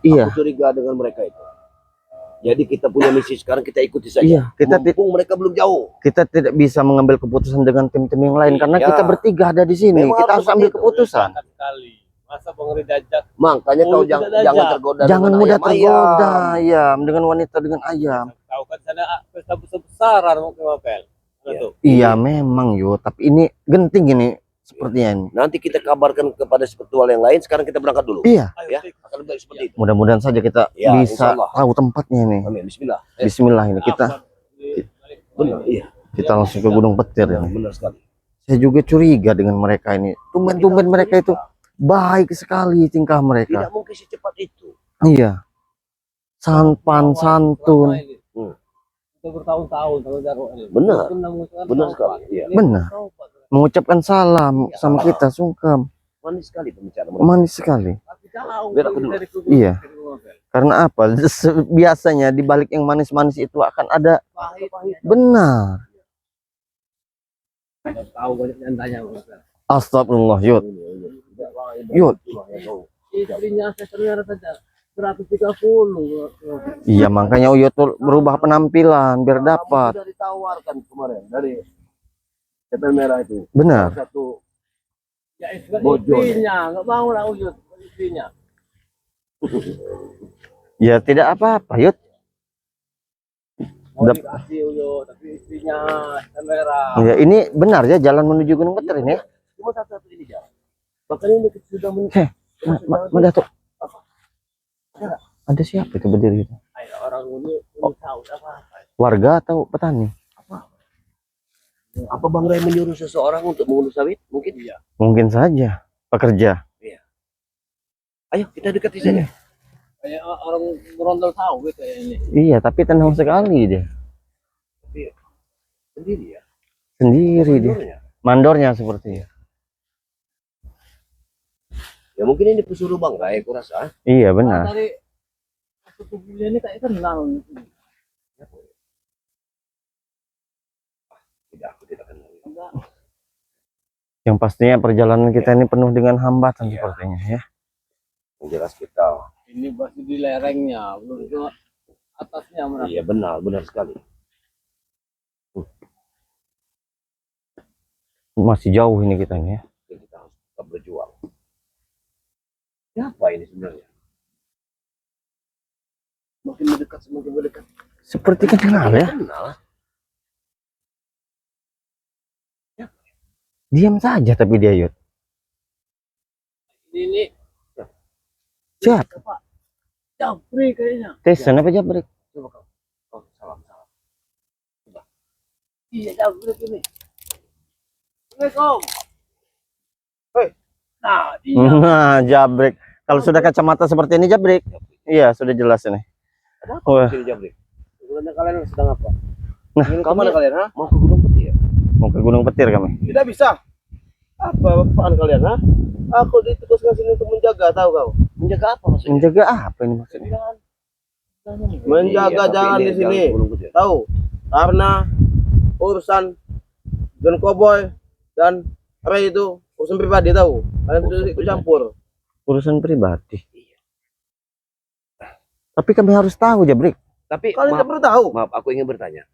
Iya. Aku curiga dengan mereka itu. Jadi kita punya misi sekarang, kita ikuti saja. Iya, mumpung mereka belum jauh. Kita tidak bisa mengambil keputusan dengan tim-tim yang lain karena Iya. kita bertiga ada di sini. Memang Kita harus ambil keputusan. Masa Bang Ri diajak? Makanya kau tidak jangan tergoda. Jangan dengan mudah tergoda ayam-ayam. ayam dengan wanita dengan ayam. Tahu kan sana pesta besar-besaran mau ke Mapel. Iya. Iya memang yo, tapi ini genting ini sepertinya ini. Nanti kita kabarkan kepada spiritual yang lain. Sekarang kita berangkat dulu. Iya. Ya, akan baik seperti itu. Mudah-mudahan saja kita Ya, bisa insyaallah. tahu tempatnya ini. Amin. Bismillah. Bismillah ini kita Benar, iya. kita langsung ke Gunung Petir Benar, ini. benar sekali. Saya juga curiga dengan mereka ini. Tumben-tumben mereka itu baik sekali tingkah mereka. Tidak mungkin secepat itu. Iya. Sanpan, santun. Itu bertahun-tahun kalau Jarwo ini. Benar. Benar sekali. Iya. Benar. Mengucapkan salam sama kita sungkem. Manis sekali pembicaraan. Manis sekali. Biar aku dulu. Iya. Karena apa? Biasanya di balik yang manis-manis itu akan ada benar. Tahu banyak yang tanya. Astagfirullah, Yud. Yud. Istrinya sebenarnya saja 130. Iya, makanya Uyut tuh berubah penampilan biar dapat. Sudah ditawarkan kemarin dari Cepel Merah itu. Benar. Satu Ya Bojo. istrinya, nggak mau lah Uyut istrinya. Ya tidak apa-apa, Yud. Mau dikasih Uyut, tapi istrinya Merah. Ya, ini benar ya jalan menuju Gunung Petir ini ya. cuma satu ini jalan. Bahkan ini sudah Datuk. Ada siapa itu berdiri itu? Orang ini tahu apa? Warga atau petani? Apa Bang Ray menyuruh seseorang untuk mengurus sawit? Mungkin. Iya. Mungkin saja pekerja. Ayo kita dekati saja. Kayak orang berondol sawit kayak ini. Iya, tapi tenang sekali dia. Sendiri ya. Sendiri dia. Mandornya. Mandornya sepertinya. Ya mungkin ini pesuruh Bang Ray, aku rasa. Iya benar. Dari satu bulan ini kayak kenal. Tidak, aku tidak kenal. Yang pastinya perjalanan kita ini penuh dengan hambatan sepertinya ya. Yang jelas kita. Ini masih di lerengnya, belum ke atasnya. Iya benar, benar sekali. Masih jauh ini kita ini ya. Kita harus tetap berjuang. Siapa ini sebenarnya? Makin mendekat, semakin mendekat. Seperti kenal ya. Kenal. Diam saja tapi dia Yud. Ini Siapa? Pak Jabri kayaknya. Tesan apa Jabrik? Coba kau. Oh, salam. Iya Jabri ini. Assalamualaikum. Hei. Nah, dia. Nah, Jabrik. Kalau sudah kacamata seperti ini Jabrik. Iya, sudah jelas ini. Ada apa Wah. di sini Jabrik? Sebenarnya kalian sedang apa? Nah, Kemana kalian? Ha? Mau ke Gunung Petir? mau ke Gunung Petir kami. Tidak bisa. Apa apaan kalian? Ha? Aku ditugaskan sini untuk menjaga, tahu kau? Menjaga apa maksudnya? Menjaga apa ini maksudnya? Menjaga jalan di sini. Tahu? Karena urusan John Cowboy dan Ray itu urusan pribadi, tahu? Kalian tidak ikut campur. Urusan pribadi. Tapi kami harus tahu Jabrik. Tapi Kalian tidak perlu tahu. maaf, aku ingin bertanya.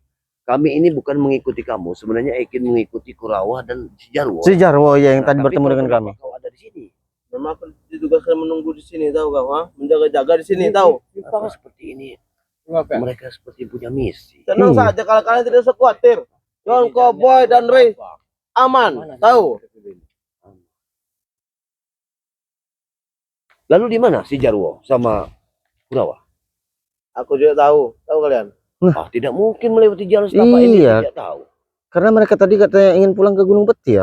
Kami ini bukan mengikuti kamu, sebenarnya ingin mengikuti Kurawa dan si Jarwo. Si Jarwo ya yang tadi Tapi bertemu kau dengan kenapa kami. Kau ada di sini. Memang aku ditugaskan menunggu di sini, tahu kau? Ha? Menjaga-jaga di sini, tahu? Apa seperti ini? Kenapa? Mereka seperti punya misi. Tenang Iya. saja kalau kalian tidak usah khawatir. John Cowboy dan Ray aman, tahu? Lalu di mana si Jarwo sama Kurawa? Aku juga tahu, tahu kalian? Ah, tidak mungkin melewati jalan setapak ini, Iya. tidak tahu. Karena mereka tadi katanya ingin pulang ke Gunung Petir.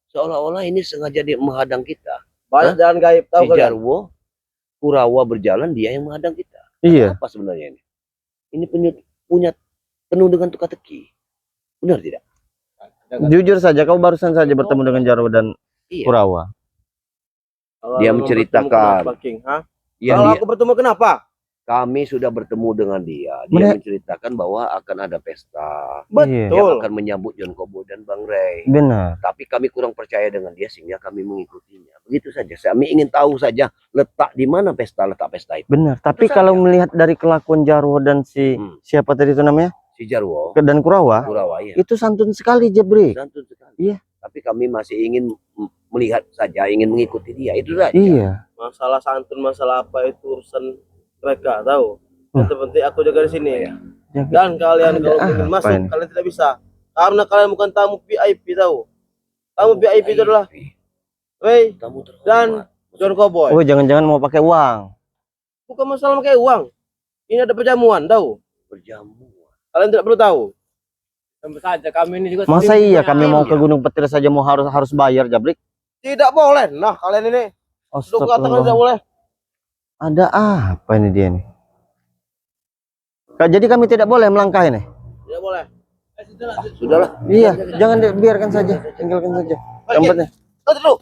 Seolah-olah ini sengaja dia menghadang kita. Banyak jalan gaib, tahu Si kalian? Jarwo, Kurawa berjalan, dia yang menghadang kita. Iya. Apa sebenarnya ini? Ini punya penuh dengan teka-teki. Benar tidak? Jujur saja, kau barusan saja bertemu dengan Jarwo dan Iya. Kurawa. Kalau Dia memang menceritakan. bertemu kenapa, King? Ha? Yang Kalau dia, aku bertemu kenapa? Kami sudah bertemu dengan dia. Dia Mereka- menceritakan bahwa akan ada pesta Iya. yang Betul. akan menyambut John Kobo dan Bang Ray. Benar. Tapi kami kurang percaya dengan dia sehingga kami mengikutinya. Begitu saja. Kami ingin tahu saja letak di mana letak pesta itu. Benar. Tapi Itu kalau saja. melihat dari kelakuan Jarwo dan si siapa tadi itu namanya? Si Jarwo, Dan Kurawa, Kurawa ya. itu santun sekali Jebri. Santun sekali. Iya. Tapi kami masih ingin melihat saja, ingin mengikuti dia. Itu saja. Iya. Masalah santun, masalah apa itu urusan mereka, tahu. Yang terpenting aku jaga di sini. Jaga. Dan kalian Ada kalau ingin apa masuk, ini? kalian tidak bisa. Karena kalian bukan tamu VIP, tahu. Tamu VIP itu adalah Ray Tamu terhormat. dan John Cowboy. Oh, jangan-jangan mau pakai uang. Bukan masalah pakai uang. Ini ada perjamuan, tahu. berjamuan. Kalian tidak perlu tahu. Tentu saja kami ini juga Masa tim iya punya kami mau tim. ke Gunung Petir saja mau harus bayar, Jabrik? Tidak boleh. Nah, kalian ini sudah katakan tidak boleh. Ada apa ini dia nih? Jadi kami tidak boleh melangkah ini. Tidak boleh. Sudahlah. Iya, jangan biarkan saja, tinggalkan saja. Tempatnya. Nanti dulu.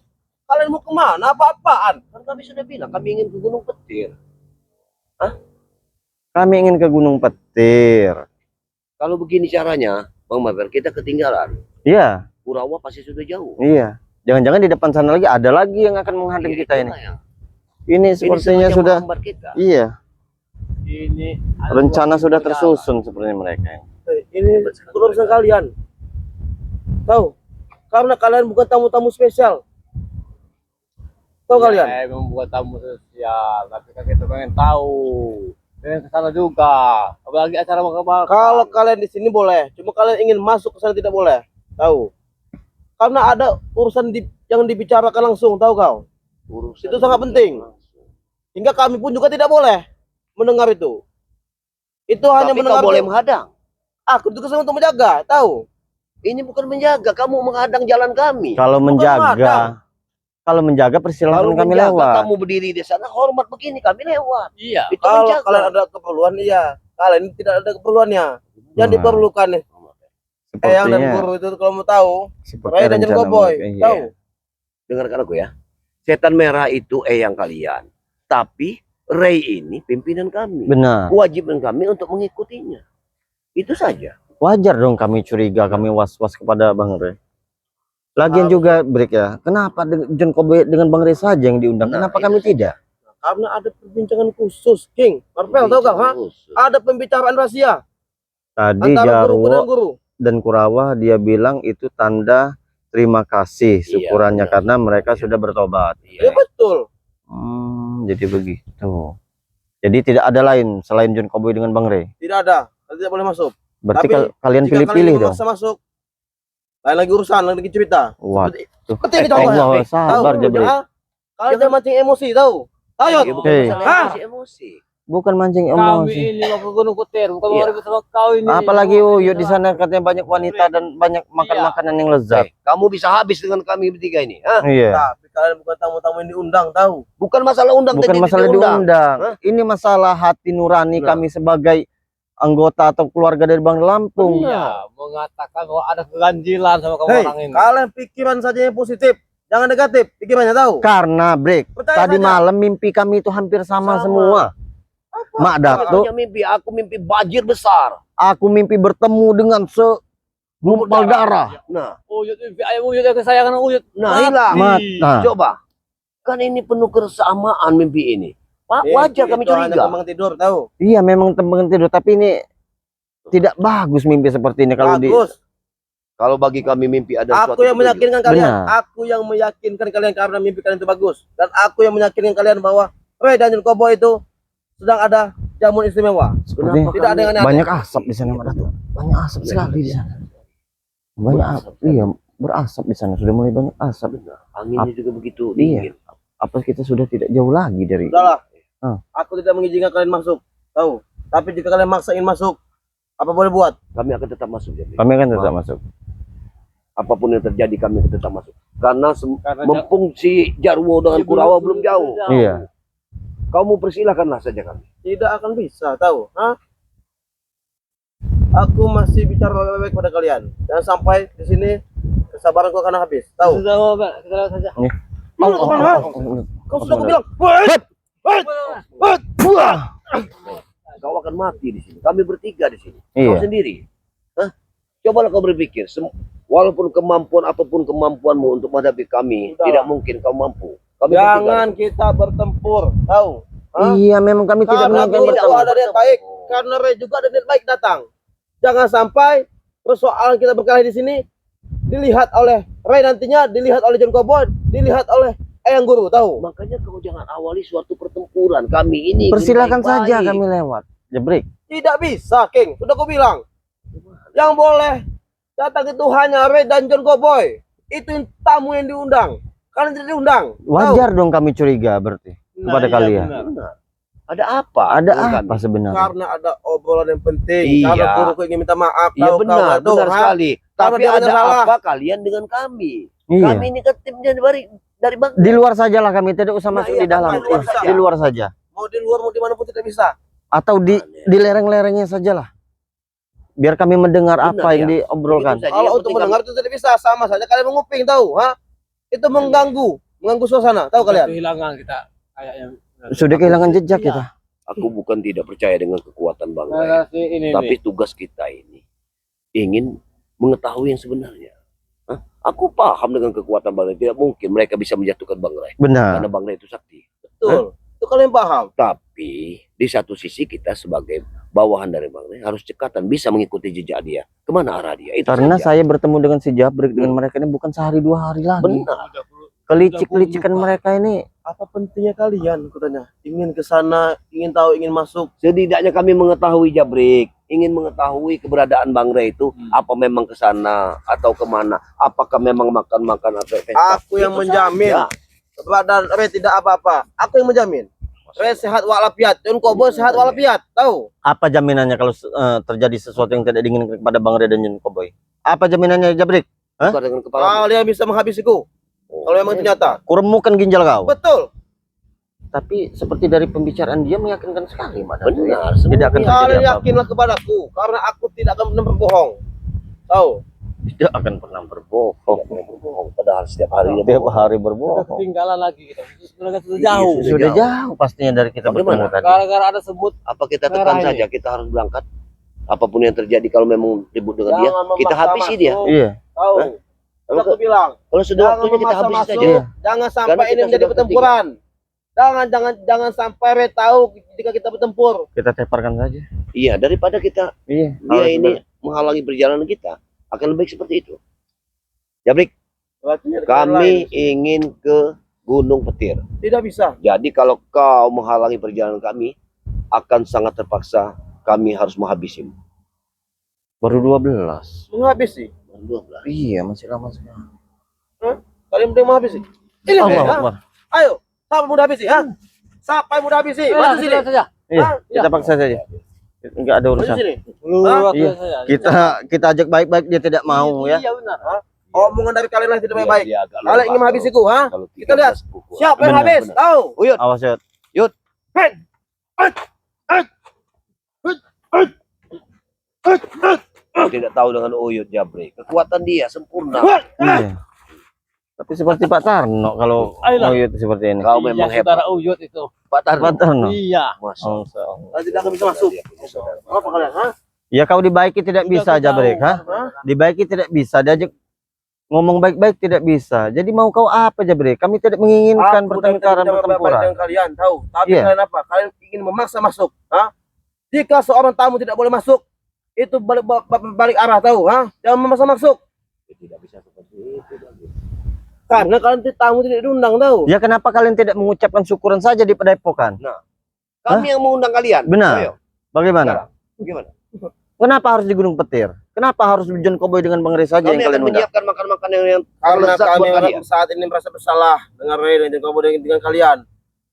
Kalian mau kemana? Apa-apaan? Kan kami sudah bilang kami ingin ke Gunung Petir. Kami ingin ke Gunung Petir. Kalau begini caranya, Bang Maver, kita ketinggalan. Iya, Kurawa pasti sudah jauh. iya. Jangan-jangan di depan sana lagi ada lagi yang akan menghadang Iya, kita ini. itulah yang- Ini sepertinya sengaja sudah, menghambat kita. iya. Ini Rencana sudah tersusun sepertinya mereka. Ini urusan kalian. Tahu? Karena kalian bukan tamu-tamu spesial. Tahu kalian? Memang buat tamu sosial, tapi kan kita pengen tahu. Pengen kesana juga. Apalagi acara bakal. Kalau kalian di sini boleh, cuma kalian ingin masuk ke sana tidak boleh. Tahu? Karena ada urusan yang dibicarakan langsung, tahu kau? Urusan Itu sangat penting. Hingga kami pun juga tidak boleh mendengar itu. Itu hanya Tapi mendengar. kau boleh menghadang. Aku juga untuk menjaga, tahu? Ini bukan menjaga, kamu menghadang jalan kami. Kalau menghadang. menjaga persilahkan Kalau kami menjaga, lewat. kamu berdiri di sana, hormat begini, kami lewat. Iya. Itu Kalau menjaga. kalian ada keperluan, iya. Kalian tidak ada keperluannya. Yang Nah, diperlukan nih. Eyang dan Sepertinya, Guru itu kalau mau tahu, seperti Ray dan John rencana Cowboy, mereka. Iya. tahu? Dengarkan aku ya. Setan merah itu yang kalian. Tapi Ray ini pimpinan kami. Benar. Kewajiban kami untuk mengikutinya. Itu saja. Wajar dong kami curiga, kami was-was kepada Bang Ray. Lagian juga break ya. Kenapa John Cowboy dengan Bang Ray saja yang diundang? Nah, Kenapa itu kami tidak? Karena ada perbincangan khusus, King. Marvel, tahu gak? Ha? Ada pembicaraan rahasia Tadi antara guru dan Jarwo guru. dan Kurawa dia bilang itu tanda terima kasih syukurannya benar. karena mereka sudah bertobat. Ya Iya. betul. Jadi begitu. Jadi tidak ada lain selain John Cowboy dengan Bang Ray. Tidak ada. Kalian tidak boleh masuk. Berarti Tapi, kalian Jika pilih-pilih kalian dong. memaksa masuk, lain lagi urusan, lain lagi cerita. Wah, Penting contohnya. Allah, sabar Tahu? Jabri. Ya? Kalian jangan mancing emosi, tahu? Ayo. Ya, bukan Hei. masalah Hah? emosi. Bukan mancing Kami emosi. ini mau ke Gunung Petir, bukan mau Iya. ribut sama kau ini. Apalagi Mau Uyut ribut di sana katanya banyak wanita dan banyak makan Iya. makanan yang lezat. Kamu bisa habis dengan kami bertiga ini. Hah? Iya. Tapi kalian bukan tamu-tamu yang diundang, tahu? Bukan masalah undang Bukan dan masalah tidak diundang. Hah? Ini masalah hati nurani Nah. kami sebagai anggota atau keluarga dari Bang Lampung. Iya, mengatakan bahwa ada keganjilan sama kamu Hei, orang ini. kalian pikiran saja yang positif. Jangan negatif, pikirannya tahu. Karena break Percaya tadi saja. malam mimpi kami itu hampir sama Sama. semua. Mak Dato, Hanya mimpi, aku mimpi banjir besar. aku mimpi bertemu dengan segumpal darah. Nah, Uyut, ayam Uyut yang kesayangan Uyut. nah hilang. Mata. Coba. Kan ini penuh kesamaan mimpi ini. Mimpi Wajar kami itu hanya curiga. kembang tidur, tahu? Iya memang tempat tidur tapi ini tidak bagus mimpi seperti ini kalau di Bagus. Kalau bagi kami mimpi ada Aku suatu yang petunjuk. meyakinkan kalian. Benar. Aku yang meyakinkan kalian karena mimpi kalian itu bagus. Dan aku yang meyakinkan kalian bahwa Ray dan John Cowboy itu sedang ada jamuan istimewa. seperti Tidak ada yang aneh-aneh. banyak asap di sana Mak Dato. Banyak asap sekali di sana. Banyak asap. Iya, berasap di sana sudah mulai banyak asap. Anginnya juga begitu Iya. dingin. Apa kita sudah tidak jauh lagi dari Sudahlah. Ah. Aku tidak mengizinkan kalian masuk. Tahu? Tapi jika kalian maksa ingin masuk, apa boleh buat? Kami akan tetap masuk. Jadi. kami akan tetap masuk. Apapun yang terjadi kami akan tetap masuk. Karena Karena mumpung si Jarwo dengan Kurawa belum jauh. Iya. Kamu persilahkanlah saja kami. Tidak akan bisa, tahu? Hah? Aku masih bicara baik-baik pada kalian. Jangan sampai di sini kesabaranku akan habis. Tahu? Sudah mau, Pak. Kita lewat saja. Mau kemana? Kau sudah aku bilang. Wait! Wait! Wait! Wait! Kau akan mati di sini. Kami bertiga di sini. Kau Iya. sendiri. Hah? Cobalah kau berpikir. Walaupun kemampuan apapun kemampuanmu untuk menghadapi kami, Sudah. tidak mungkin kau mampu. Kami Jangan kita bertempur, tahu? Hah? Iya, memang kami tidak Karena menginginkan guru bertemu. ada niat baik, karena Ray juga ada niat baik datang. Jangan sampai persoalan kita berkelahi di sini dilihat oleh Ray nantinya, dilihat oleh John Cowboy, dilihat oleh Eyang Guru, tahu? Makanya kau jangan awali suatu pertempuran. Kami ini Persilakan baik-baik. saja kami lewat. Jabrik. Tidak bisa, King. Sudah aku bilang. Yang boleh datang itu hanya Ray dan John Cowboy. Itu tamu yang diundang. Kalian tidak diundang. Wajar dong kami curiga berarti kepada kalian. Benar. Ada apa? Ada dengan apa kami? sebenarnya? Karena ada obrolan yang penting. Iya. Karena guruku ingin minta maaf. Iya tahu, benar, tahu, benar ha? sekali. Tapi dia ada salah. apa kalian dengan kami? Iya. Kami ini kan timnya dari Bang. Di luar sajalah kami, tidak usah masuk iya, di dalam. di luar saja. Di luar saja. Mau di luar, mau dimanapun tidak bisa. Atau di lereng-lerengnya sajalah. Biar kami mendengar Benar, apa yang ya. diobrolkan. Begitu saja. Kalau Yang untuk penting mendengar itu tidak bisa. Sama saja kalian menguping, tahu? Ha? Itu mengganggu suasana, tahu kalian? Kehilangan kita kayaknya. Sudah kehilangan jejak Iya. kita. Aku bukan tidak percaya dengan kekuatan Bang Ray. Nah, ini Tapi nih. tugas kita ini ingin mengetahui yang sebenarnya. Hah? Aku paham dengan kekuatan Bang Ray. Tidak mungkin mereka bisa menjatuhkan Bang Ray. Benar. Karena Bang Ray itu sakti. Betul. Itu kalian paham. Tapi di satu sisi kita sebagai bawahan dari Bang Ray harus cekatan bisa mengikuti jejak dia. Kemana arah dia? Itu Karena saja. saya bertemu dengan si Jabrik dengan mereka ini bukan sehari dua hari lagi. benar. Kelicik-kelicikan mereka ini. Apa pentingnya kalian? Aku tanya. Ingin ke sana, ingin tahu, ingin masuk. Setidaknya kami mengetahui Jabrik, ingin mengetahui keberadaan Bang Ray itu apa memang ke sana atau kemana? Apakah memang makan-makan atau pesta? Aku yang Itu menjamin. saja. Dan Ray tidak apa-apa. Aku yang menjamin. Ray sehat walafiat. John Cowboy sehat walafiat. Tahu? Apa jaminannya kalau terjadi sesuatu yang tidak diinginkan kepada Bang Ray dan John Cowboy? Apa jaminannya Jabrik? Hah? Bukan dengan kepala. Kalian bisa menghabisiku. Kalau memang itu nyata. Kuremukan ginjal kau. Betul. Tapi seperti dari pembicaraan dia meyakinkan sekali, Mbak. Benar. Tidak akan Kalian terjadi apa-apa. yakinlah kepadaku. Karena aku tidak akan pernah berbohong. Tahu? Tidak akan pernah berbohong. Padahal setiap hari dia Setiap bohong. hari Sudah berbohong. ketinggalan lagi kita. Sudah jauh. Iya, Sudah jauh pastinya dari kita Bagaimana? bertemu tadi. Gara-gara ada semut. Apa kita Merah tekan ini. saja? Kita harus berangkat. Apapun yang terjadi kalau memang ribut dengan dia, Jangan kita memaksa habisi masuk. dia. Iya. Tahu? Kalau Aku bilang. Kalau sudah Jangan waktunya kita memaksa habisi masuk. saja. Iya. Jangan Karena sampai kita ini menjadi sudah pertempuran. Jangan sampai Ray tahu jika kita bertempur. Kita teparkan saja. Iya, daripada kita Iya. dia ini menghalangi perjalanan kita, akan lebih baik seperti itu. Jabrik, Berarti ada kami lain. ingin ke Gunung Petir. Tidak bisa. Jadi kalau kau menghalangi perjalanan kami, akan sangat terpaksa kami harus menghabisimu. Baru 12. Menghabisi. 12. Iya, masih lama sekali. Kalian berdua menghabisi. Ini Allah ha? Akbar. Ayo. Siapa yang mudah habisi? Ha? Siapa yang mudah habisi? Maju sini. saja. Iya, Ah, kita paksa saja. Enggak ada Maju urusan. sini. Luar Iya. saja. Kita ajak baik-baik dia tidak mau ya. Iya benar. Omongan dari kalian lah tidak baik-baik. Dia agak Kalian lemah ingin menghabisiku, ha? kalau Kita lihat. 13 pukul. Siapa yang Benar, habis? benar. Tahu. Uyut, Awas ya. kau tidak tahu dengan Uyut Jabrik. Kekuatan dia sempurna. Iya. Tapi seperti Pak Tarno kalau Ayolah. mau itu seperti ini. Kau memang Iya, hebat. saudara Uyut itu. Pak Tarno. Pak Tarno. Iya. Masya Oh, Allah. Masya Allah. Kalian tidak akan bisa masuk. Apa kalian, ha? Ya kau dibaiki tidak Sudah bisa kau Jabrik, tahu, ha? Hah? Dibaiki tidak bisa, diajak ngomong baik-baik tidak bisa. Jadi mau kau apa Jabrik? Kami tidak menginginkan Aku dan pertengkaran tidak baik pertempuran. dengan kalian, tahu. Tapi Iya. kalian apa? Kalian ingin memaksa masuk, ha? Jika seorang tamu tidak boleh masuk, itu balik arah, tahu, ha? Jangan memaksa masuk. Tidak bisa seperti itu. Jabrik. Karena kalian tamu tidak diundang, tahu. Ya kenapa kalian tidak mengucapkan syukuran saja di Padepokan? Kami yang mengundang kalian. Benar. Ayo, Bagaimana? gimana? Kenapa harus di Gunung Petir? Kenapa harus di John Cowboy dengan Bang Ray saja Kami yang akan kalian undang? menyiapkan makan-makan yang Karena lezat buat kami kalian. saat ini merasa bersalah dengan Ray dan Cowboy dengan kalian.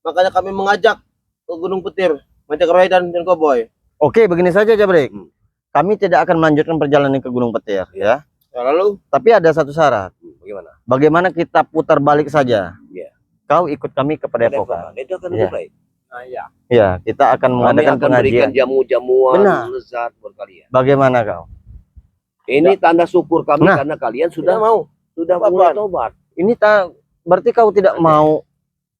Makanya kami mengajak ke Gunung Petir, mengajak Ray dan Cowboy. Oke, begini saja Jabrik. Hmm. Kami tidak akan melanjutkan perjalanan ke Gunung Petir, ya. Ya, lalu Tapi ada satu syarat. Bagaimana? Bagaimana kita putar balik saja? Iya. Kau ikut kami ke Padepokan. Itu akan Iya. lebih baik. Nah, iya. Ya, kita akan Kami mengadakan akan berikan pengajian. jamu-jamuan Benar. lezat buat kalian. Bagaimana kau? Ini tanda syukur kami Nah. karena kalian tidak sudah mau. sudah Apa-apaan? mulai tobat. Ini berarti kau tidak mau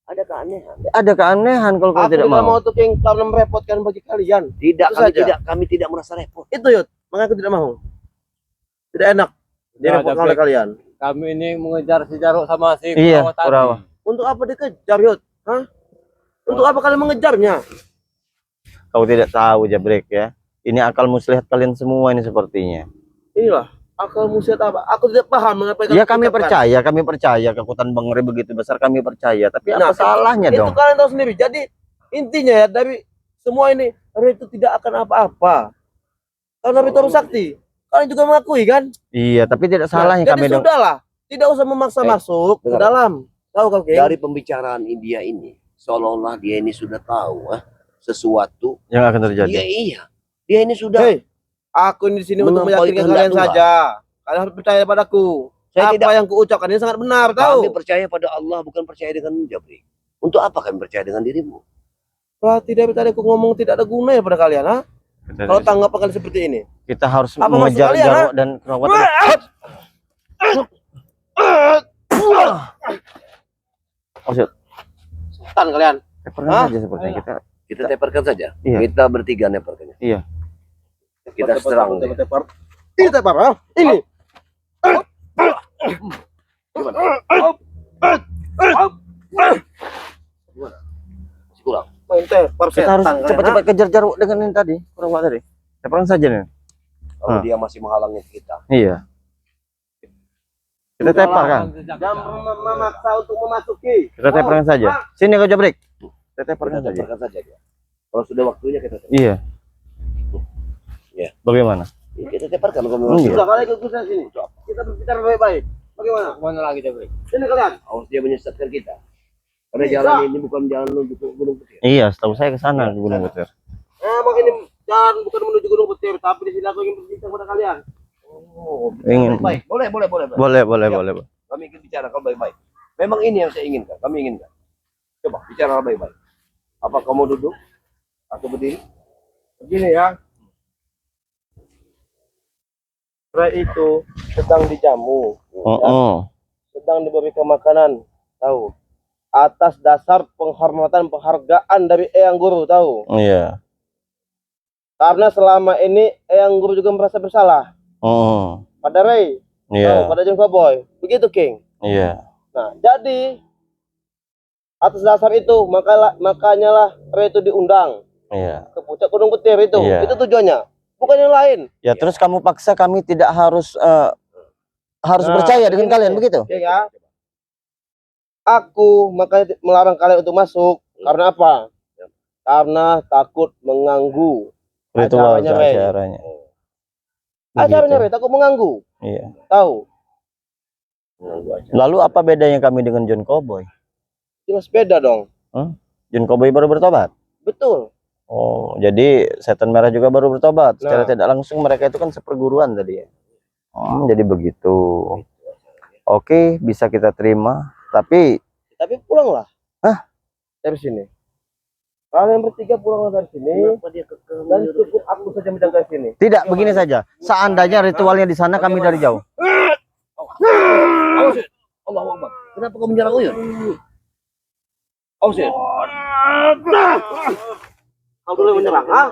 Ada keanehan. Ada keanehan kalau kau Aku tidak tidak mau mau. tuh King karena merepotkan bagi kalian. Tidak, Itu saja. kami tidak merasa repot. Itu Yud, makanya aku tidak mau. Tidak enak direpotkan oleh kalian. Kami ini mengejar si Jaruk sama si Iya, Kurawa tadi. Kurawa. Untuk apa dikejar Yud? Hah? Untuk apa kalian mengejarnya? Kau tidak tahu Jabrek ya. Ini akal muslihat kalian semua ini sepertinya. Inilah akal muslihat apa? Aku tidak paham mengapa Ya kami percaya kekuatan Bang Re begitu besar, kami percaya. Tapi apa Nah, salahnya itu dong? kalian tahu sendiri. Jadi intinya ya dari semua ini Re itu tidak akan apa-apa. Karena Retoro Sakti. Kalian juga mengakui kan? Iya, tapi tidak salahnya jadi kami dong. sudahlah. Tidak usah memaksa masuk ke dengar. dalam. Tahu kau King? Dari pembicaraan India ini, seolah-olah dia ini sudah tahu sesuatu. Yang akan terjadi. Iya. Dia ini sudah. Hei, aku ini di sini untuk Melampaui meyakinkan kehendak kalian Tuhan. saja. Kalian harus percaya padaku. Saya Apa tidak. yang kuucapkan ini sangat benar, Kami tahu? percaya pada Allah, bukan percaya dengan Jabrik. Untuk apa kami percaya dengan dirimu? Wah, tidak tadi aku ngomong tidak ada gunanya pada kalian, ha? Kalau tanggapan kalian seperti ini. Kita harus Apa mengejar maksud kalian, Jarwo dan Kurawa. Maksud, Setan kalian. pernah saja sepertinya kita. Kita teparkan saja. Iya. Kita bertiga neparkannya. Iya. Kita serang. dia. Ini tepar, ha? Ini. Masih kurang. Main tepar Kita harus setan kalian, cepat-cepat kejar Jarwo dengan ini tadi, Kurawa tadi. Teparan saja nih. Kalau dia masih menghalangi kita. Iya. Kita tepar kan? Jangan memaksa untuk memasuki. Kita teparkan saja. Sini kau Jabrek. Kita teparkan Kita saja. teparkan saja dia. Kalau sudah waktunya kita teparkan. Iya. Iya. Bagaimana? Kita teparkan kalau memang Iya. Sudah kalian ikut saya sini. Kita berbicara baik-baik. Bagaimana? Kemana lagi Jaruk? Sini kalian. awas dia menyesatkan kita. Karena Bisa. jalan ini bukan jalan menuju ke Gunung Putih. Iya, setahu saya ke sana ke Gunung Butir. Emang ini jalan bukan menuju Gunung Petir, tapi di sini aku ingin berbicara kepada kalian. Oh, Ingin. baik. Boleh. Boleh. Kami ingin bicara kalau baik-baik. Memang ini yang saya inginkan. Kami inginkan. Coba bicara baik-baik. Apa kamu duduk atau berdiri? Begini ya. Ray itu sedang dijamu, Oh. sedang diberikan makanan, tahu? Atas dasar penghormatan penghargaan dari Eyang Guru, tahu? Iya. Karena selama ini Eyang Guru juga merasa bersalah Oh. pada Ray, tahu? Iya. Pada Jeng Cowboy. Begitu King. Iya. Nah, jadi atas dasar itu makanya lah Ray itu diundang Iya. ke puncak Gunung Petir itu. Iya. Itu tujuannya. Bukan yang lain. Ya terus kamu paksa kami tidak harus Nah, percaya dengan begini. kalian begitu? Oke ya. Aku makanya melarang kalian untuk masuk. Karena apa? Karena takut mengganggu Ritual acaranya, Ray. acaranya. Acaranya Begitu. Ray, takut mengganggu. Iya. Tahu? Lalu apa bedanya kami dengan John Cowboy? Jelas beda dong. John Cowboy baru bertobat. Betul. Oh, jadi setan merah juga baru bertobat. Secara Nah. tidak langsung mereka itu kan seperguruan tadi ya. Jadi begitu. Oke, bisa kita terima. Tapi Tapi pulanglah. Hah? Dari sini. Kalian bertiga pulanglah dari sini. Kenapa dia kekeh? Dan cukup aku saja menjaga sini. tidak begini saja. Seandainya ritualnya di sana kami dari jauh. Awas, Yud. Allahu Akbar. Kenapa kau menyerang Uyun? Awas, Yud. Kau dulu yang menyerang, ha?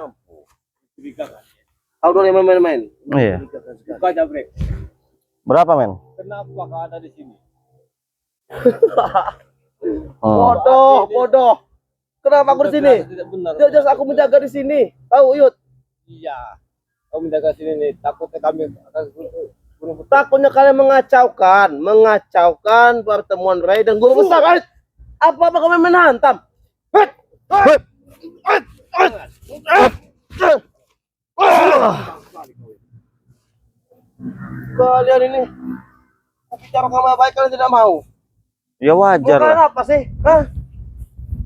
Kau dulu yang main-main. Iya. Buka Jabrek. Berapa men? Kenapa kau ada di sini? Oh. Bodoh. Kenapa aku di sini? Tidak benar. Jelas aku menjaga di sini. Tahu, Yud? Iya. Kau menjaga sini nih. Takutnya kami akan Gunung Putih. Takutnya kalian mengacaukan pertemuan Ray dan Guru besar. Apa kalian menhantam? Kalian ini bicara sama baik kalian tidak mau. Ya wajar Kalian lah. apa sih? Hah?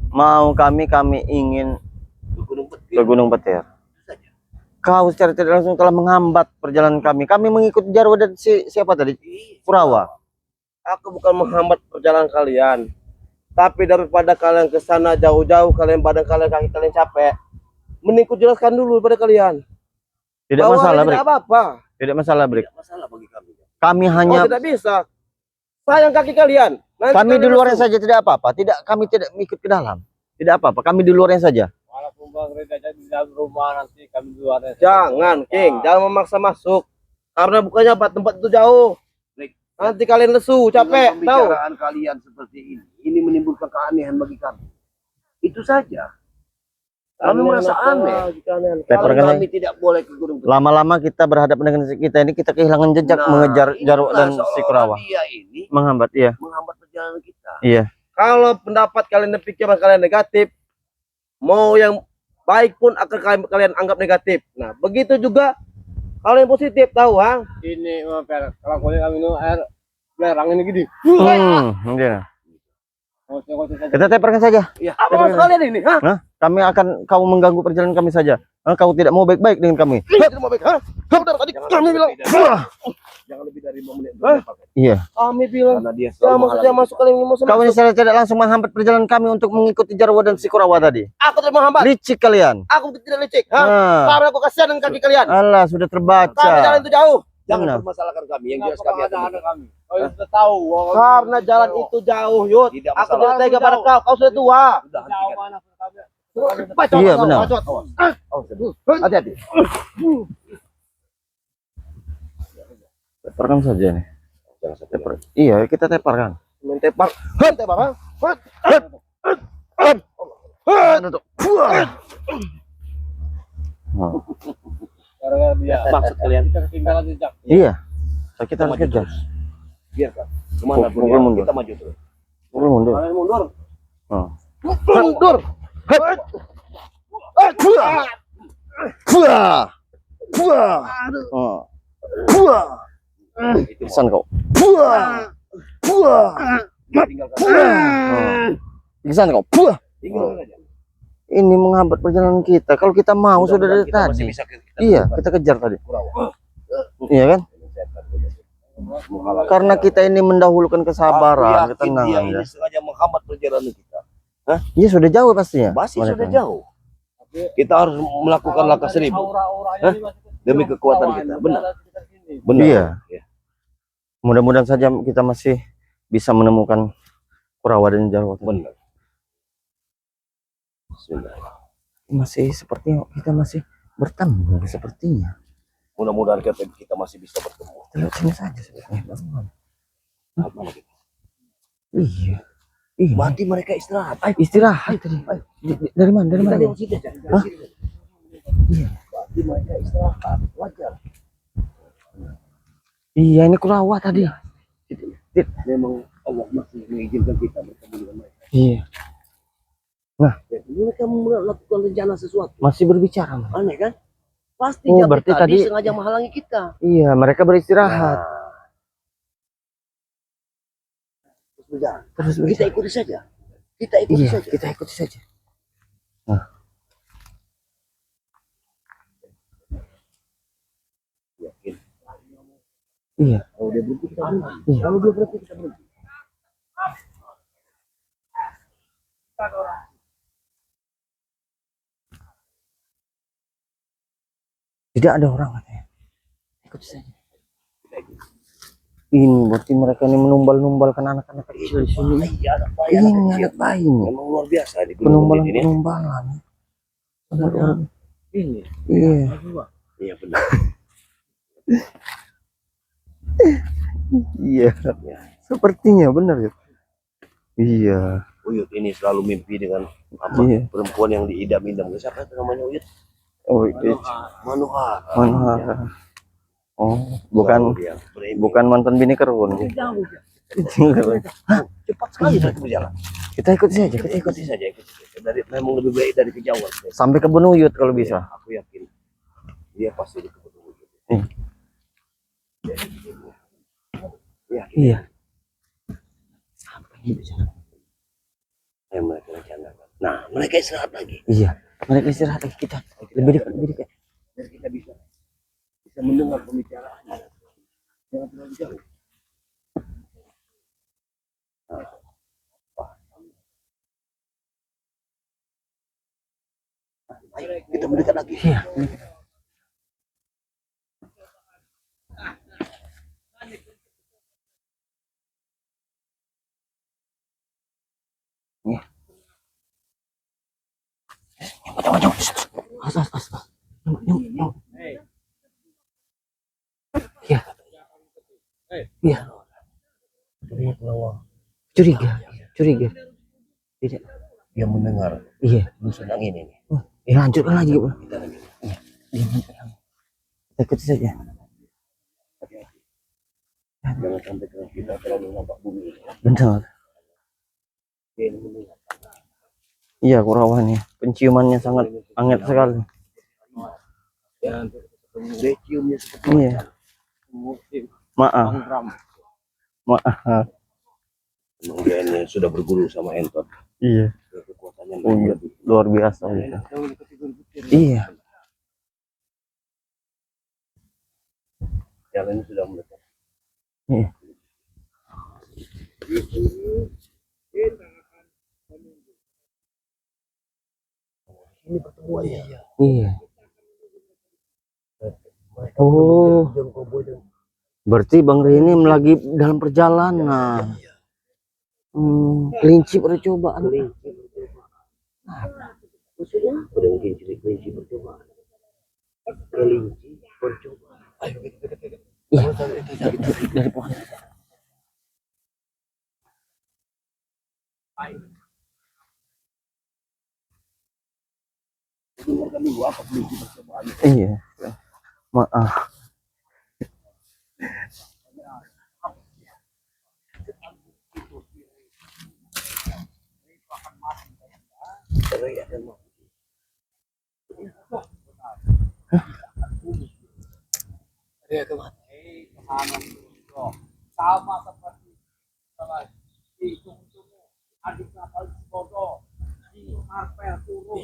Mau kami ingin ke Gunung Petir. Kau secara tidak langsung telah menghambat perjalanan kami. Kami mengikuti Jarwo dan siapa tadi? Kurawa. Aku bukan menghambat perjalanan kalian. Tapi daripada kalian ke sana jauh-jauh, kaki kalian capek. Mending ku jelaskan dulu pada kalian. Tidak Bahwa masalah, tidak Brik. apa-apa. Tidak masalah, Brik. Tidak masalah bagi kami. Kami Oh, hanya tidak bisa. sayang kaki kalian. Nanti Kami kalian di luarnya lesu. saja tidak apa-apa. Tidak, kami tidak ikut ke dalam. Tidak apa-apa. Kami di luarnya saja. Walaupun Bang Rey jadi di dalam rumah nanti kami di luar. Jangan, King, jangan memaksa masuk. Karena bukannya apa tempat itu jauh. Baik. Nanti kalian lesu, capek, Dengan tahu? pembicaraan kalian seperti ini menimbulkan keanehan bagi kami. Itu saja. Kami merasa aneh. Teper Kalau kan, kami tidak boleh ke Gunung Putri. lama-lama kita berhadapan dengan kita ini, kita kehilangan jejak mengejar Jarwo dan si seolah Kurawa. dia ini Menghambat, iya. menghambat perjalanan kita. Iya. Kalau pendapat kalian dan pikiran kalian negatif, mau yang baik pun akan kalian anggap negatif. Nah, begitu juga kalau yang positif, tahu, ha? Ini kalau kulit kami minum air belerang ini gini. Iya. Kita teperkan saja. Apa maksud kalian ini, ha? Nah, kami akan kau mengganggu perjalanan kami saja. Kau tidak mau baik-baik dengan kami. Tidak mau baik, ha? Kamu dari tadi kami bilang, Jangan lebih dari 5 menit. Iya. kami bilang, Karena dia jangan masuk, jangan masuk kalian mau Kau ini secara tidak langsung menghambat perjalanan kami untuk mengikuti Jarwo dan si Kurawa tadi. Aku tidak menghambat, Licik kalian. aku tidak licik, ha? Nah, Karena aku kasihan dengan kaki kalian. alah, sudah Kami jalan terbaca. itu jauh. Jangan Benar. permasalahkan kami. Yang jelas kami ada akan kami. Oh, sudah tahu. Karena jalan itu jauh, Yud. Tidak Aku masalah. tidak tega pada kau. Kau sudah tua. sudah Jauh hentikan. mana kami. Iya, benar. Hati-hati. Teparkan saja nih. Jangan sampai Tepar. Iya, kita teparkan. Mentepar, tepar, ha? Oh, Gara-gara dia. maksud kalian. Kita ketinggalan jejak. iya. Kita harus maju kejar. terus. Biarkan. Kemana pun Pukul dia, mundur. kita maju terus. Mundur, mundur. Kalian mundur. Oh. Mundur. Oh. Itu Pesan kau. tinggalkan. Oh. Pesan kau. Tinggalkan saja. Ini menghambat perjalanan kita. Kalau kita mau sudah dari Mudah-mudahan kita masih tadi. bisa kita Iya, temukan kita kejar tadi. Kurawa. Iya kan? Menghalangi. Karena kita ini mendahulukan kesabaran, Aku yakin dia ketenangan. ini Ya. sengaja menghambat perjalanan kita. Iya, sudah jauh pastinya. Masih mereka. sudah jauh. Kita harus melakukan langkah seribu Aura-auranya ini masih demi kekuatan kita. Benar. Benar. Iya. Ya. Mudah-mudahan saja kita masih bisa menemukan Kurawa dan Jarwo. Benar. Bismillah. Masih sepertinya kita masih bertemu sepertinya. Mudah-mudahan kita masih bisa bertemu. Kita lihat sini saja sebenarnya. Bangun. Apa lagi? Iya. Iya. Mati mereka istirahat. Ayo istirahat tadi. Ayo. Dari mana? Dari mana? Kita lewat sini aja. Hah? Iya. Mati mereka istirahat. Wajar. Iya, ini Kurawa tadi. Memang Allah masih mengizinkan kita bertemu dengan mereka. Iya. Jadi mereka melakukan rencana sesuatu. Masih berbicara. Mas. Aneh kan? Pasti Oh, Jabrik berarti tadi tadi- sengaja menghalangi kita. Iya, mereka beristirahat. Terus berjalan. Terus Kita berbicara. ikuti saja. Kita ikuti Iya, saja. kita ikuti saja. Yakin. Iya. Kalau dia berhenti kita berhenti. Iya. Kalau dia berhenti kita berhenti. Tidak ada orang katanya. Ikuti saja. Ini berarti mereka ini menumbal-numbalkan anak-anak kecil di sini. Iya, anak bayi, Ini anak kecil. anak bayi nih. Memang luar biasa di Gunung Bukit ini. Penumbalan-penumbalan. Ini. Iya. Iya benar. Iya. Sepertinya benar ya. Iya. Uyut ini selalu mimpi dengan apa? Iya. Perempuan yang diidam-idam. Siapa itu namanya Uyut? Oh, itu Manuhar. mana? Oh, bukan Selalu dia bermimpi. bukan mantan bini kerun. Jauh. Cepat sekali mereka berjalan. Kita ikuti saja, kita ikuti. Ikuti saja, ikuti saja. Dari memang lebih baik dari kejauhan. Sampai kebun uyut kalau bisa. Aku yakin dia pasti di kebun Uyut. Hmm. Ya, Iya. yang mereka rencanakan. Nah, mereka istirahat lagi. Iya. Mereka istirahat lagi kita. Lebih dekat, lebih dekat. Biar kita bisa mendengar pembicaraannya. Jangan terlalu jauh. Ayo, kita mendekat lagi. Iya. Nyok. Iya. Iya. Curiga. Tidak. Dia mendengar Iya. lu sedang ini nih. Lanjutkan lagi, Bro. Iya. Kita ikuti saja. Jangan sampai kita terlalu nampak bumi. Benar. Dia mendengar. Iya, Kurawa nih. Penciumannya sangat hangat sekali. Dia ciumnya seperti Iya. Maaf. Maaf. memang dia ini sudah berguru sama Entot. Iya. Kekuatannya Oh, iya. Luar biasa gitu. Iya. jalannya sudah mendekat. Iya. Ini pertemuannya. Iya. Oh, John Cowboy dan berarti Bang Rey ini lagi dalam perjalanan. Kelinci percobaan. kelinci bercobaan. Maksudnya udah mungkin kelinci bercobaan. Kelinci bercobaan. Ayo dekat. Iya. Dari pohon. Dengarkan dulu apa kelinci bercobaan. Iya. Maaf. Teriak dan mau. Sama seperti tunggu adik kapal bodoh di Marvel turun.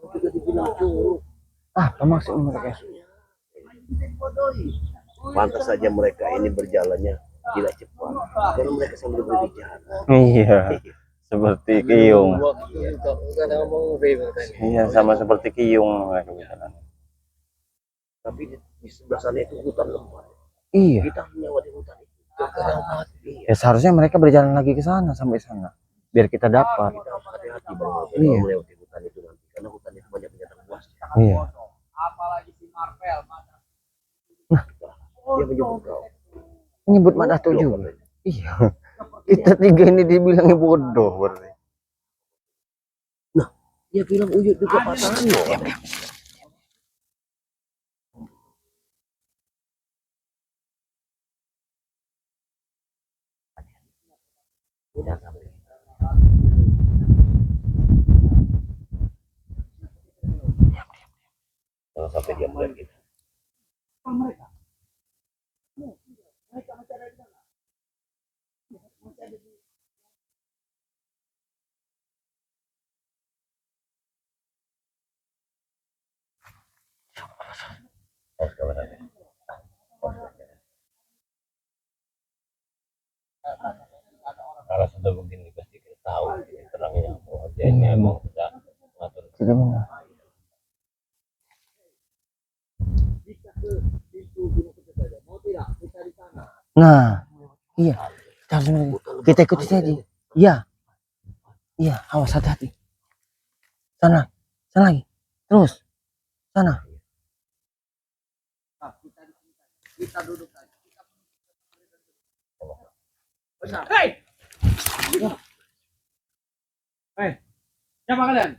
Juga dibilang curug. Apa maksud mereka? Pantas saja mereka ini berjalannya tidak cepat. Karena mereka sambil berbicara. Iya. Seperti Kiyung. Iya, sama seperti Kiyung mereka bicara. Tapi di sebelah sana itu hutan lebat. Iya. Kita melewati hutan itu. Iya. Ya seharusnya mereka berjalan lagi ke sana sampai sana biar kita dapat. Kita harus hati-hati Bang Roy, Iya. kalau melewati hutan itu nanti. Karena hutan itu banyak binatang buas. Iya. Apalagi si Marvel. Dia menyebut kau. Menyebut Mak Datuk juga. Iya. Kita tiga ini dibilangnya bodoh berarti. Dia bilang Uyut juga pasangan. Jangan sampai dia melihat kita. Kalau sudah begini pasti kita tahu ini terangnya bahwa dia ini emang sudah mengatur. Tidak benar. Nah, iya. Kita ikuti saja. Iya. Iya, awas hati-hati. Sana lagi. Terus. Sana. Kita duduk aja. Hei! Siapa kalian?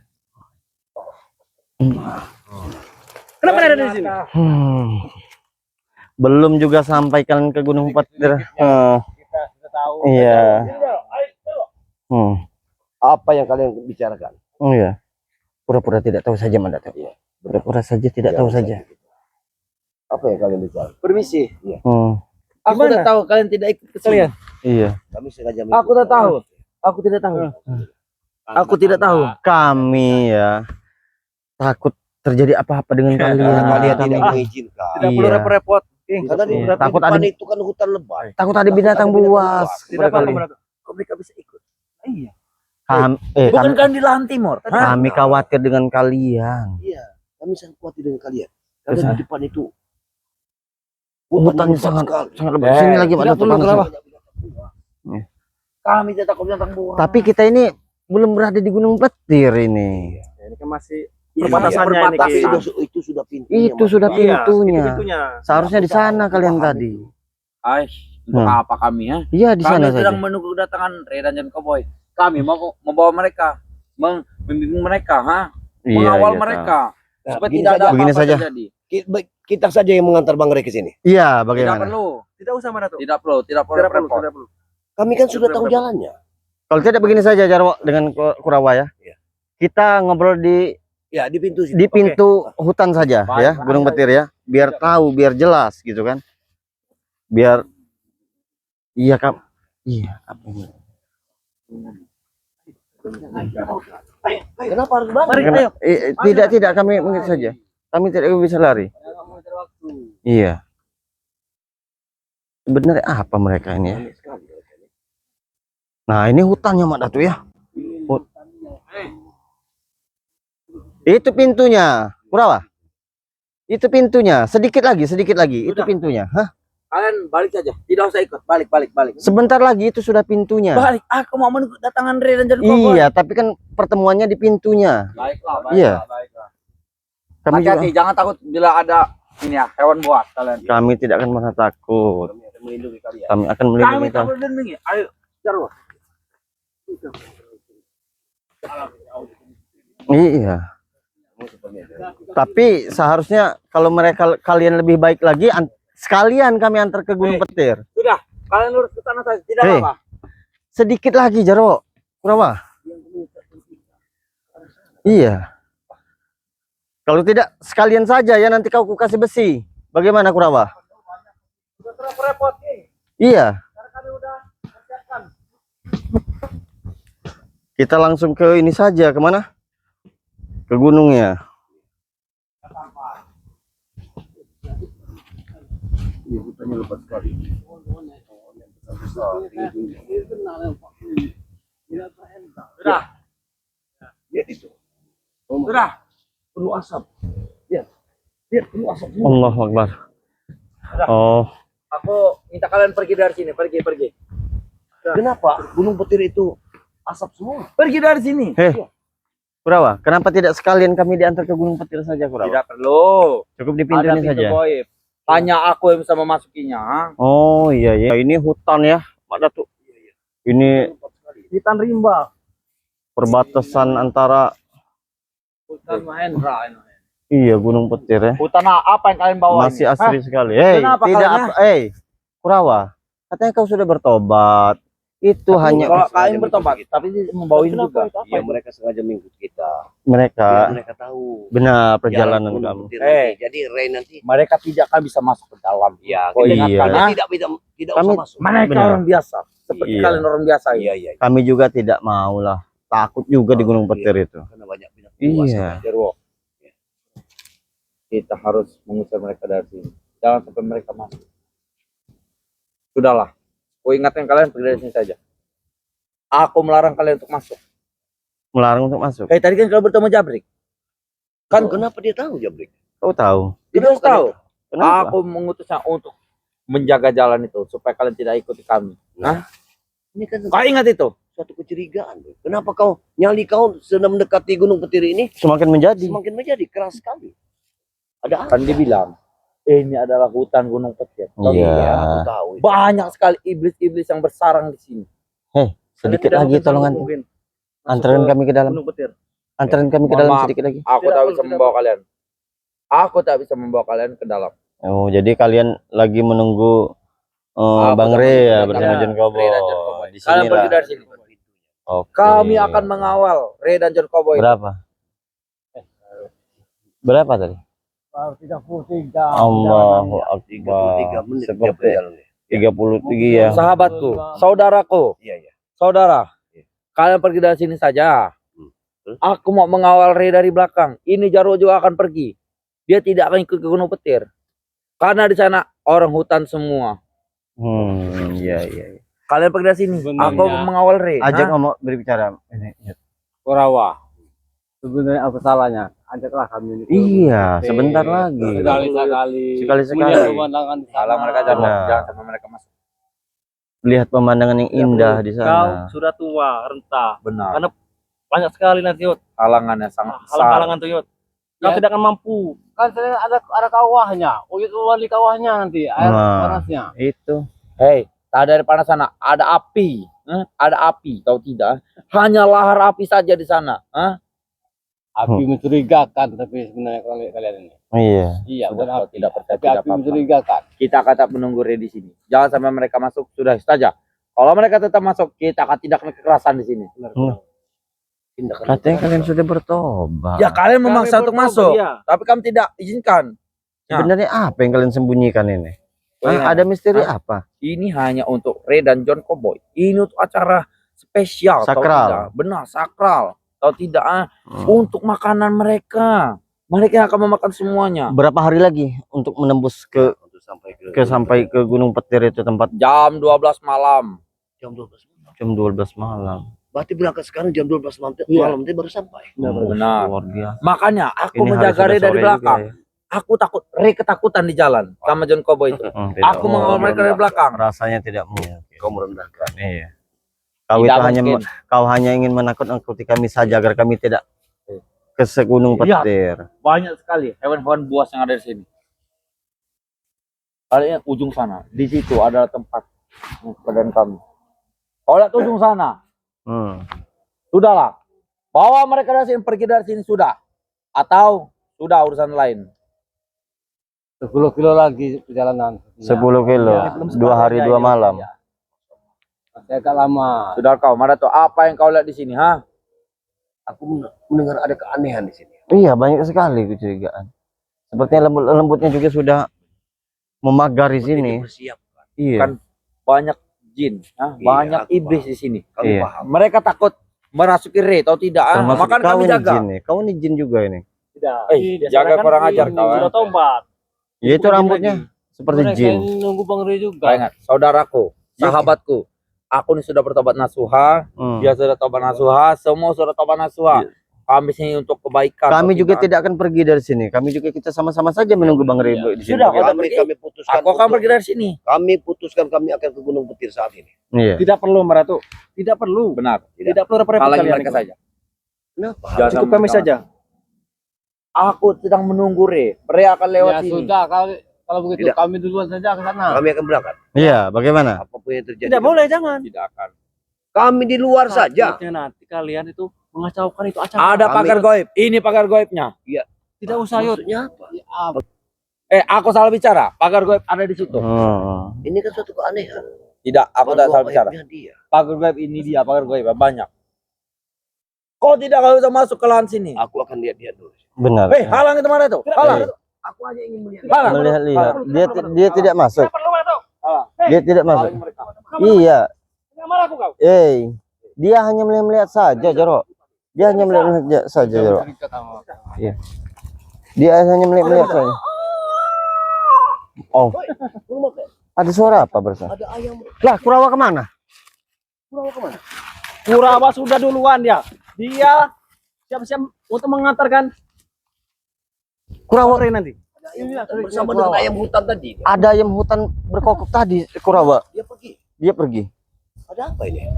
Kenapa ada di sini? Belum juga sampai kalian ke Gunung Petir. Kita sudah tahu. Iya. Apa yang kalian bicarakan? Oh iya. Pura-pura tidak tahu saja, Mak Datuk. Iya. Pura-pura saja tidak tahu saja. Apa yang kalian bicarakan? Permisi. Aku Gimana? udah tahu kalian tidak ikut ke sini. Iya. Kami sengaja Aku udah tahu. Aku tidak tahu. Aku tidak tahu. Kami ya takut terjadi apa-apa dengan kalian. Karena kalian Kami tidak mengizinkan. Tidak perlu Iya. repot-repot. Karena di Iya. Takut depan ada- itu kan hutan lebat. takut ada binatang buas. Tidak Barangkali. apa-apa. Kok mereka bisa ikut? Iya. Kami, Bukan di lahan timur. kami khawatir dengan kalian. Iya, kami sangat khawatir dengan kalian. Terus, Karena di depan itu Hutannya lebat sangat sekali. sangat lebat. Sini lagi Pak tidak Datuk perlu langsung. kenapa? Kami tidak takut binatang buas. Tapi kita ini belum berada di Gunung Petir ini. Ini kan masih Perbatasannya ini, Tapi Ki. itu sudah pintunya. Itu sudah Iya, itu pintunya. pintunya. Seharusnya di sana kalian tadi. Untuk Hmm. apa kami ya? Iya di Kami sana saja. sedang menunggu kedatangan Ray dan John Cowboy. Kami mau membawa mereka, membimbing mereka, mengawal iya, mereka. Nah, Supaya begini tidak ada saja. Begini apa-apa saja. terjadi. Kita saja yang mengantar Bang Rey ke sini. Iya, Tidak bagaimana? perlu, Tidak usah mana tuh. tidak perlu Tidak perlu, repot. tidak perlu. Kami kan sudah tahu jalannya. Kalau tidak begini saja Jarwo dengan Kurawa ya. Iya. Kita ngobrol di Ya, di pintu situ. pintu hutan saja ya, Gunung Petir ya. Biar tahu, biar jelas gitu kan. Biar iya Kak. Iya, apa ini? Kenapa harus Bang? Tidak kami mengikuti saja. Kami tidak bisa lari. Iya. Sebenarnya apa mereka ini ya? Nah, ini hutannya Mak Datu ya. Itu pintunya, Kurawa. Itu pintunya. Sedikit lagi. Itu pintunya. Hah? Kalian balik saja, tidak usah ikut. Balik. Sebentar lagi itu sudah pintunya. Balik. Aku mau menunggu kedatangan Ray dan John Cowboy. Iya, tapi kan pertemuannya di pintunya. Baiklah. Iya. Kami Hati-hati, juga, jangan takut bila ada ini ya hewan buas kalian. kami tidak akan merasa takut. Melindungi kalian. Kami akan Kami melindungi tak kalian. boleh lindungi. Ayo, Jarwo. Iya. Tapi seharusnya kalau kalian lebih baik lagi, sekalian kami antar ke Gunung Petir. Sudah, kalian lurus ke sana saja, tidak Hei. apa-apa. Sedikit lagi, Jarwo. Kurawa. Iya. Kalau tidak, sekalian saja ya, nanti kau kasih besi. Bagaimana, Kurawa? Sudah repot nih. Iya. Karena kami udah persiapkan. Kita langsung ke ini saja, kemana? Ke gunungnya. Sudah, Lihat itu. sudah. Penuh asap. Lihat. Lihat penuh asap. Allahu Akbar. Oh, Aku minta kalian pergi dari sini, pergi. Kenapa Gunung Petir itu asap semua? Pergi dari sini. hei. Kurawa, kenapa tidak sekalian kami diantar ke Gunung Petir saja, Kurawa? Tidak perlu. Cukup di pintu Ada ini pintu saja. goib. Hanya aku yang bisa memasukinya. Oh, iya. Ini hutan ya, Pak Datu. Ini Hutan rimba. perbatasan antara Hutan Mahendra. iya Gunung Petir ya. Hutan apa yang kalian bawa? Masih ini? asri sekali. Hei, Kenapa tidak kalian, apa. Kurawa, katanya kau sudah bertobat. Itu hanya Kalau kalian bertobat, tapi membawain juga. Iya, mereka sengaja mengikut kita. mereka Biar mereka tahu benar perjalanan Gunung kamu. Petir Eh. nanti. Jadi Rey nanti Mereka tidak akan bisa masuk ke dalam. ya Oh, kita iya. karena Hah? tidak Kami- usah masuk. Mereka Benar. orang biasa. Seperti Iya. kalian orang biasa. Iya, iya. Kami juga tidak mau lah. Takut juga di Gunung Petir itu. Karena banyak binatang Iya. Jarwo. Kita harus mengusir mereka dari sini. Jangan sampai mereka masuk. Sudahlah. Aku ingatkan kalian pergi dari sini saja. Aku melarang kalian untuk masuk. Melarang untuk masuk. Tadi kan kalau bertemu Jabrik. Kan kenapa dia tahu Jabrik? Kau tahu? Tidak tahu. Kenapa? Aku mengutusnya untuk menjaga jalan itu supaya kalian tidak ikuti kami. Ini kan Kau ingat itu? suatu kecurigaan. Kenapa nyali kau sedang mendekati Gunung Petir ini Semakin menjadi. semakin menjadi keras sekali. Ada apa? Kan dibilang ini adalah hutan Gunung Petir. Kau Iya. lihat, Aku tahu. banyak sekali iblis-iblis yang bersarang di sini. Sedikit lagi tolong antarin kami ke dalam. Gunung Petir. Antarin kami ke Mohon dalam maaf. sedikit lagi. Aku Tidak tak perlu, bisa tidak membawa kalian. Aku tak bisa membawa kalian ke dalam. Oh, jadi kalian lagi menunggu Aku Bang tak Rey bisa ya ke bersama dalam. John Cowboy. Ray dan John Cowboy. Di Kalian sini pergi lah. dari sini. Oke. Kami akan mengawal Ray dan John Cowboy. Berapa? Berapa tadi? 33. Allahu 33 Akbar. menit dia Seperti berjalan. 33 ya. Sahabatku, saudaraku, Iya, iya. saudara, kalian pergi dari sini saja. Terus? Aku mau mengawal Ray dari belakang. Ini Jarwo juga akan pergi. Dia tidak akan ikut ke Gunung Petir. Karena di sana orang hutan semua. Iya. Kalian pergi dari sini. Sebenarnya- Aku mau mengawal Ray. Ajak Hah? ngomong berbicara. Ini. Kurawa. Sebenarnya apa salahnya? Ajaklah kami ini. Iya, sebentar lagi. Sekali-sekali. Salah mereka Jarwo. Benar. Jangan sampai mereka masuk. Lihat pemandangan yang indah di Kau sana. sudah tua, renta. Benar. Karena banyak sekali nanti Yud. Halangannya sangat besar. Halang-halangan tuh Yud. Kalau tidak akan mampu, kan ada kawahnya, wali kawahnya nanti air panasnya. Itu. Hei, tak dari panas sana, ada api. Ada api, tahu tidak? Hanya lahar api saja di sana. Api mencurigakan, tapi sebenarnya kalian ini. Iya. Iya, Sudah, bukan kalau api. tidak percaya, Tapi tidak api apa-apa. mencurigakan. Kita akan tetap menunggu di sini. Jangan sampai mereka masuk, sudah saja. Kalau mereka tetap masuk, kita akan tindakan kekerasan di sini. Katanya kalian sudah bertobat. Ya kalian memaksa untuk masuk, Iya. tapi kami tidak izinkan. Sebenarnya apa yang kalian sembunyikan ini? Oh, iya. Ada misteri apa? Ini hanya untuk Ray dan John Cowboy. Ini untuk acara spesial. tahu Sakral. tidak? Benar, sakral. Tahu tidak? Untuk makanan mereka. Mereka akan memakan semuanya. Berapa hari lagi untuk menembus ke Untuk sampai ke Gunung Petir itu tempat Jam 12 malam. jam 12 malam. jam 12 malam. Berarti berangkat sekarang jam 12 malam, Iya. malam nanti baru sampai. Benar. Luar biasa. Makanya aku Ini hari menjaga sudah Ray dari sore belakang. juga ya. Aku takut Ray ketakutan di jalan sama John Cowboy itu. Tidak Aku mengawal mereka dari belakang. Rasanya tidak mungkin. Kau merendahkan. Iya. Kau Tidak itu hanya mungkin. kau hanya ingin menakut-nakuti kami saja agar kami tidak ke Gunung Iya. Petir. Banyak sekali hewan-hewan buas yang ada di sini. Kalian ujung sana, di situ ada tempat badan kami. Kalau lihat ujung sana, sudahlah. Bawa mereka dari sini, pergi dari sini sudah. Atau sudah urusan lain. 10 kilo lagi perjalanan. 10 kilo, Iya, belum 2 hari 2 malam. Masih agak lama. Sudah kau, mana tuh apa yang kau lihat di sini, ha? Aku mendengar ada keanehan di sini. Iya, banyak sekali kecurigaan. Sepertinya lembutnya juga sudah memagar di sini. Bersiap. Iya. Kan banyak jin, ha? Iya, Banyak aku iblis paham. di sini. Kami Iya. paham. Mereka takut merasuki Ray, atau tidak? Termasuk Makanya kau kami ini jaga. jin nih. Kau ini jin juga ini. Tidak. Jaga kurang ajar kau. Sudah tobat. Ya itu rambutnya seperti jin. Nunggu Bang Ray juga. Kau ingat, saudaraku, sahabatku. Aku ini sudah bertobat nasuha, dia sudah tobat nasuha, semua sudah tobat nasuha. Kami sini untuk kebaikan. Kami atau juga tidak. tidak akan pergi dari sini. Kami juga kita sama-sama saja menunggu Bang Rebo di sini. Sudah, kau Kami putuskan. Aku akan pergi dari sini. Kami putuskan kami akan ke Gunung Petir saat ini. Iya. Tidak perlu Maratu. Tidak perlu. Benar. Tidak perlu repot-repot Halangi kalian. mereka saja. Kenapa? Jangan Cukup sampai kami mereka saja. Aku sedang menunggu Ray. Ray akan lewat Ya sini. sudah, kalau begitu Tidak. kami duluan saja ke sana. Kami akan berangkat. Iya, bagaimana? Apapun yang terjadi. Tidak boleh, jangan. Tidak akan. Kami di luar saja. Takutnya nanti kalian itu mengacaukan itu acara. Ada Kami- pagar goib. Ini pagar goibnya. Tidak usah yuk. Maksudnya apa? Aku salah bicara. Pagar goib ada di situ. Ini kan suatu keanehan. Tidak, aku tak salah bicara. Aibnya dia. Pagar goib ini dia, pagar goib banyak. Kau tidak bisa masuk ke lahan sini. Aku akan lihat-lihat dulu. Benar. Halang itu mana itu? Halang. Aku hanya ingin melihat. Halang. Melihat-lihat. Dia tidak masuk. Tidak perlu Maratu. Halang. Dia tidak masuk. Halangi mereka. Iya. Jangan marah aku kau. Dia hanya melihat saja, Jaro. Dia hanya melihat saja, Jaro. Iya. Dia hanya melihat saja. Oh, ada suara apa barusan? Ada ayam. Lah, Kurawa kemana? Kurawa sudah duluan ya. Dia siap-siap untuk mengantarkan Kurawa nanti. Bersama dengan ayam hutan tadi. ada ayam hutan berkokok tadi, Kurawa. Dia pergi. Dia pergi. Ada apa ini?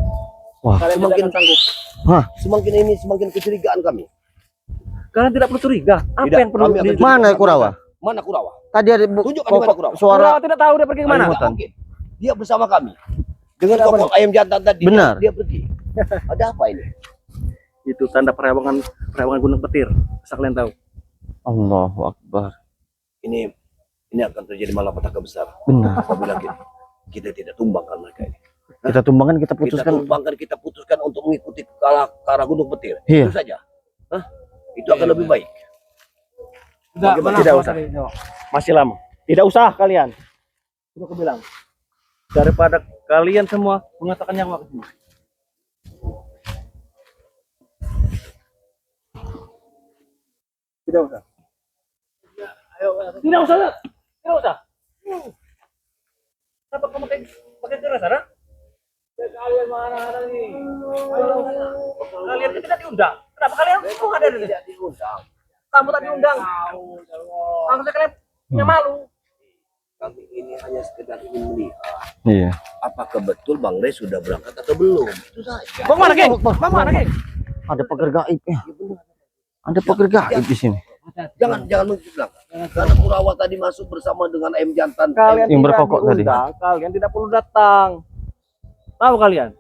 Wah, Kalian tidak akan sanggup. Semakin kecurigaan kami. Kalian tidak perlu curiga. Apa Tidak, yang perlu kami akan di... curiga. mana Kurawa? Mana Kurawa? Tadi ada Tunjukkan di mana Kurawa. suara. Kurawa tidak tahu dia pergi kemana. Ayam Tidak hutan. mungkin. Dia bersama kami. Dengan kokok ayam jantan tadi. Benar. Dia pergi. Ada apa ini? Itu tanda perawangan Gunung Petir. Asal kalian tahu. Allahu Akbar. Ini akan terjadi malapetaka besar. Benar. Apabila kita tidak tumbangkan mereka ini. Kita tumbangkan, kita Kita putuskan. tumbangkan, kita putuskan untuk mengikuti ke arah Gunung Petir. Iya. Itu saja. Hah? Itu akan lebih baik. Tidak usah. Masih lama. Tidak usah kalian. Sudah aku bilang. Daripada kalian semua mengatakan nyawa ke sini. Tidak usah. Tidak usah. Tidak usah. Kenapa kamu pakai keras, Sarah? Kalian mana ada nih? Kalian kan tidak diundang. Kenapa kalian kok ada di sini? Diundang. Kamu tak diundang. Harusnya kalian punya malu. Kami ini hanya sekedar ingin melihat Iya. apakah betul Bang Ray sudah berangkat atau belum. Itu saja. Bang mana, geng? Bang mana, geng? Ada pagar gaib ya. Ada pagar gaib di sini. Jangan mengikuti belakang. Karena Kurawa tadi masuk bersama dengan M Jantan. Kalian Yang tidak berkokok tadi. diundang, kalian tidak perlu datang. Tahu kalian?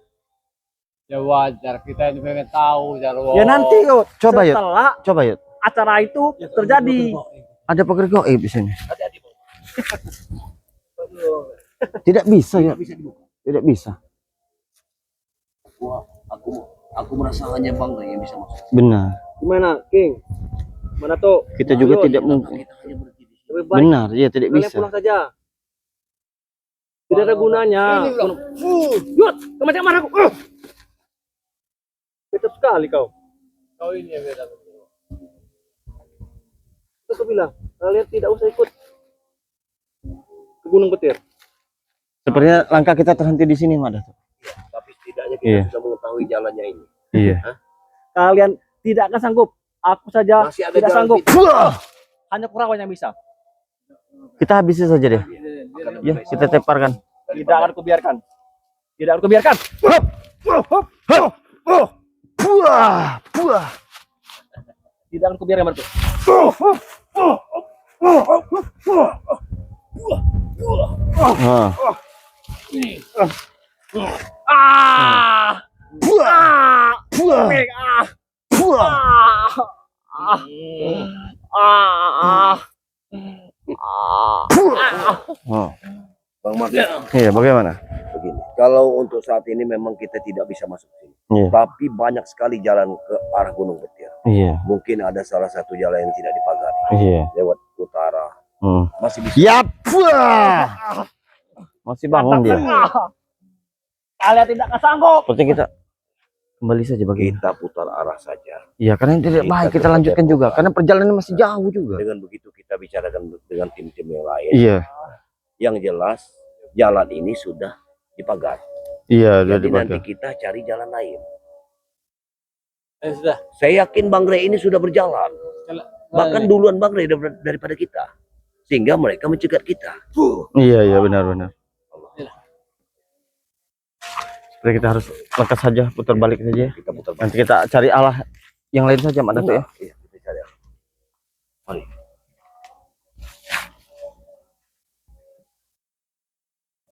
Ya wajar, kita ini pengen tahu Jarwo. Ya nanti yuk, Coba, Yud. setelah Coba yuk. acara itu terjadi. Ada pekerja goib di sini. Tidak bisa ya. Tidak bisa. Wah, aku merasa hanya Bang Ray yang bisa masuk. Benar. Gimana, King? Mana tuh? Kita juga Yud, tidak mungkin. Kita hanya berhenti di sini. lebih baik Benar, ya tidak kalian bisa. pulang saja. Tidak ada gunanya. Yud, kemana mana aku? Betul sekali kau. Kau ini yang beda. Terus aku bilang, kalian tidak usah ikut ke Gunung Petir. Sepertinya langkah kita terhenti di sini, Mada. Tapi setidaknya kita Iya. sudah mengetahui jalannya ini. Iya. Kalian tidak akan sanggup. Aku saja Masih ada tidak jalan sanggup. pintas. Hanya Kurawa yang bisa. Kita habisi saja deh. Ya, kita teparkan. Tidak akan kubiarkan. Tidak akan kubiarkan. Buah, buah. Tidak akan kubiarkan Marco. Ah. Oh. Bang Mak, Iya, bagaimana? begini. Kalau untuk saat ini memang kita tidak bisa masuk sini. Iya. Tapi banyak sekali jalan ke arah Gunung Petir. Iya, Mungkin ada salah satu jalan yang tidak dipagari. iya. Lewat utara. Hmm. Masih bisa. Ya, buah. Masih bangun dia. Kalian tidak akan sanggup. Seperti kita kembali saja bagaimana? Kita putar arah saja. Iya, karena ini tidak baik kita lanjutkan juga. Karena perjalanan masih jauh juga. Dengan begitu kita bicarakan dengan tim-tim yang lain. Iya, Yang jelas jalan ini sudah dipagari. iya, udah Jadi nanti dipakai. kita cari jalan lain. Sudah. Saya yakin Bang Ray ini sudah berjalan. Bahkan duluan Bang Ray daripada kita. Sehingga mereka mencegat kita. Iya, iya, benar-benar. Seperti kita harus lekas saja, putar balik saja. Kita putar balik. Nanti kita cari Allah yang lain saja, Mak Datuk ya. Iya, kita cari. Mari.